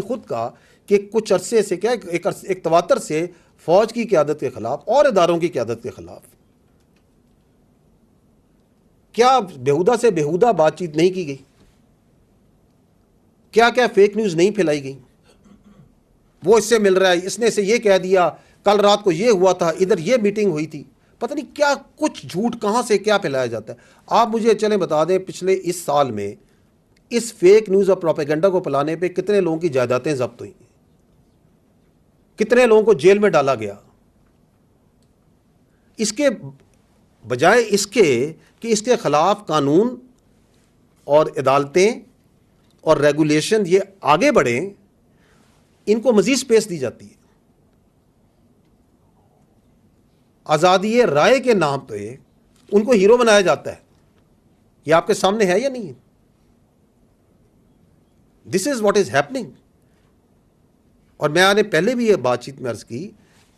خود کہا کہ کچھ عرصے سے کیا ایک تواتر سے فوج کی قیادت کے خلاف اور اداروں کی قیادت کے خلاف کیا بیہودہ سے بیہودہ بات چیت نہیں کی گئی؟ کیا کیا فیک نیوز نہیں پھیلائی گئی؟ وہ اس سے مل رہا ہے، اس نے اسے یہ کہہ دیا، کل رات کو یہ ہوا تھا، ادھر یہ میٹنگ ہوئی تھی، پتہ نہیں کیا کچھ جھوٹ کہاں سے کیا پھیلایا جاتا ہے۔ آپ مجھے چلیں بتا دیں پچھلے اس سال میں اس فیک نیوز اور پروپیگنڈا کو پھیلانے پہ کتنے لوگوں کی جائیدادیں ضبط ہوئیں، کتنے لوگوں کو جیل میں ڈالا گیا؟ اس کے بجائے اس کے کہ اس کے خلاف قانون اور عدالتیں اور ریگولیشن یہ آگے بڑھیں، ان کو مزید سپیس دی جاتی ہے۔ آزادی رائے کے نام پہ ان کو ہیرو بنایا جاتا ہے۔ یہ آپ کے سامنے ہے یا نہیں ہے؟ دس از واٹ از ہیپننگ۔ اور میں نے پہلے بھی یہ بات چیت میں عرض کی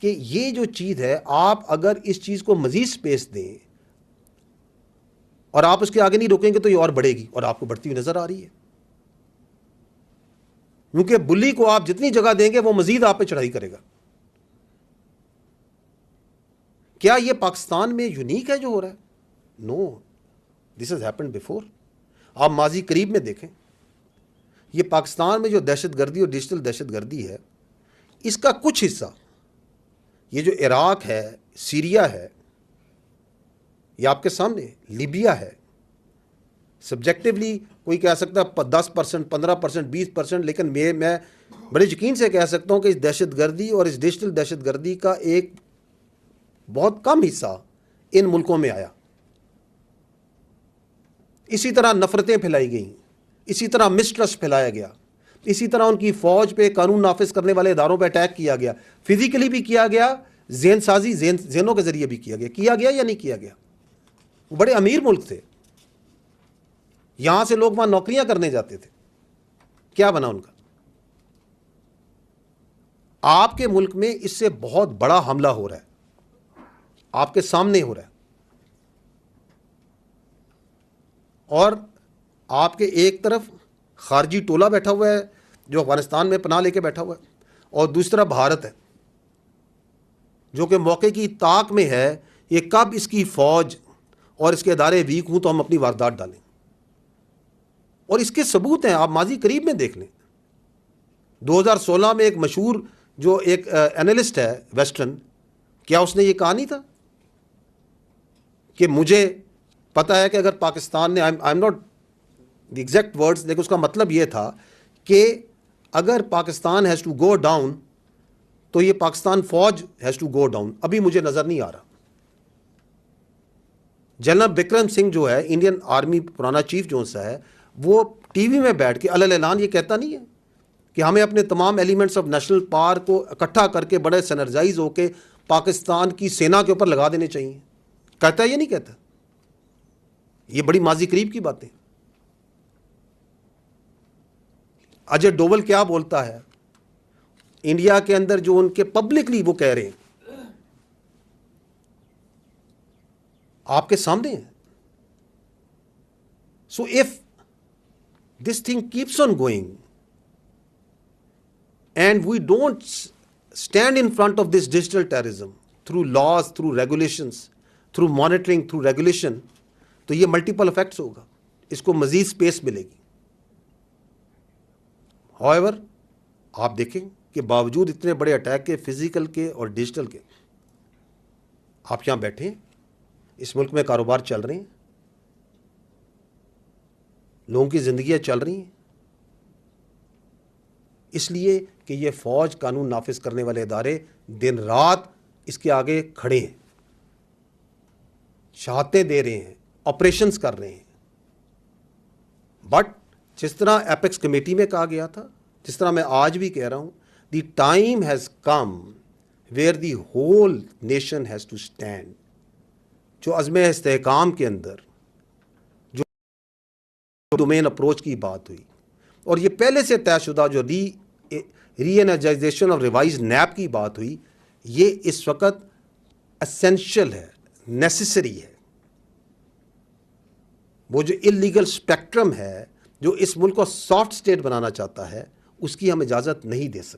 کہ یہ جو چیز ہے، آپ اگر اس چیز کو مزید سپیس دیں اور آپ اس کے آگے نہیں روکیں گے تو یہ اور بڑھے گی، اور آپ کو بڑھتی ہوئی نظر آ رہی ہے۔ کیونکہ بلی کو آپ جتنی جگہ دیں گے وہ مزید آپ پہ چڑھائی کرے گا۔ کیا یہ پاکستان میں یونیک ہے جو ہو رہا ہے؟ نو، دس ہیز ہیپنڈ بیفور۔ آپ ماضی قریب میں دیکھیں، یہ پاکستان میں جو دہشت گردی اور ڈیجیٹل دہشت گردی ہے، اس کا کچھ حصہ یہ جو عراق ہے، سیریا ہے، یہ آپ کے سامنے لیبیا ہے، سبجیکٹیولی کوئی کہہ سکتا ہے 10%، 15%، 20%، لیکن میں بڑے یقین سے کہہ سکتا ہوں کہ اس دہشت گردی اور اس ڈیجیٹل دہشت گردی کا ایک بہت کم حصہ ان ملکوں میں آیا۔ اسی طرح نفرتیں پھیلائی گئیں، اسی طرح مسٹرسٹ پھیلایا گیا، اسی طرح ان کی فوج پہ، قانون نافذ کرنے والے اداروں پہ اٹیک کیا گیا، فزیکلی بھی کیا گیا، ذہن سازی ذہنوں کے ذریعے بھی کیا گیا یا نہیں کیا گیا؟ وہ بڑے امیر ملک تھے، یہاں سے لوگ وہاں نوکریاں کرنے جاتے تھے، کیا بنا ان کا؟ آپ کے ملک میں اس سے بہت بڑا حملہ ہو رہا ہے، آپ کے سامنے ہو رہا ہے، اور آپ کے ایک طرف خارجی ٹولہ بیٹھا ہوا ہے جو افغانستان میں پناہ لے کے بیٹھا ہوا ہے، اور دوسری طرف بھارت ہے جو کہ موقع کی طاق میں ہے یہ کب اس کی فوج اور اس کے ادارے ویک ہوں تو ہم اپنی واردات ڈالیں۔ اور اس کے ثبوت ہیں، آپ ماضی قریب میں دیکھ لیں۔ 2016 میں ایک مشہور جو ایک اینالسٹ ہے ویسٹرن، کیا اس نے یہ کہا نہیں تھا کہ مجھے پتا ہے کہ اگر پاکستان نے، I am not the exact words, لیکن اس کا مطلب یہ تھا کہ اگر Pakistan has to go down تو یہ پاکستان فوج ہیز ٹو گو ڈاؤن۔ ابھی مجھے نظر نہیں آ رہا۔ جنرل بکرم سنگھ جو ہے انڈین آرمی پرانا چیف جو سا ہے، وہ ٹی وی میں بیٹھ کے علیہ اعلان یہ کہتا نہیں ہے کہ ہمیں اپنے تمام ایلیمنٹس آف نیشنل پاور کو اکٹھا کر کے بڑے سینرجائز ہو کے پاکستان کی سینا کے اوپر لگا دینے چاہیے؟ کہتا ہے یہ نہیں کہتا؟ یہ بڑی ماضی قریب کی باتیں۔ اجے ڈوول کیا بولتا ہے انڈیا کے اندر جو ان کے پبلکلی وہ کہہ رہے ہیں، آپ کے سامنے ہیں۔ So if this thing keeps on going and we don't stand in front of this digital terrorism through laws, through regulations, through monitoring, through regulation, تو یہ ملٹیپل افیکٹس ہوگا، اس کو مزید سپیس ملے گی۔ however آپ دیکھیں کہ باوجود اتنے بڑے اٹیک کے، فزیکل کے اور ڈیجیٹل کے، آپ یہاں بیٹھے ہیں، اس ملک میں کاروبار چل رہے ہیں، لوگوں کی زندگیاں چل رہی ہیں، اس لیے کہ یہ فوج، قانون نافذ کرنے والے ادارے دن رات اس کے آگے کھڑے ہیں، شہادتیں دے رہے ہیں، آپریشنز کر رہے ہیں۔ بٹ جس طرح ایپیکس کمیٹی میں کہا گیا تھا، جس طرح میں آج بھی کہہ رہا ہوں، the time has come where the whole nation has to stand. جو عزم استحکام کے اندر جو ڈومین اپروچ کی بات ہوئی، اور یہ پہلے سے طے شدہ جو ری انرجائزیشن اور ریوائز نیب کی بات ہوئی، یہ اس وقت اسینشل ہے، نیسیسری ہے۔ وہ جو اللیگل اسپیکٹرم ہے جو اس ملک کو سافٹ اسٹیٹ بنانا چاہتا ہے، اس کی ہم اجازت نہیں دے سکتے.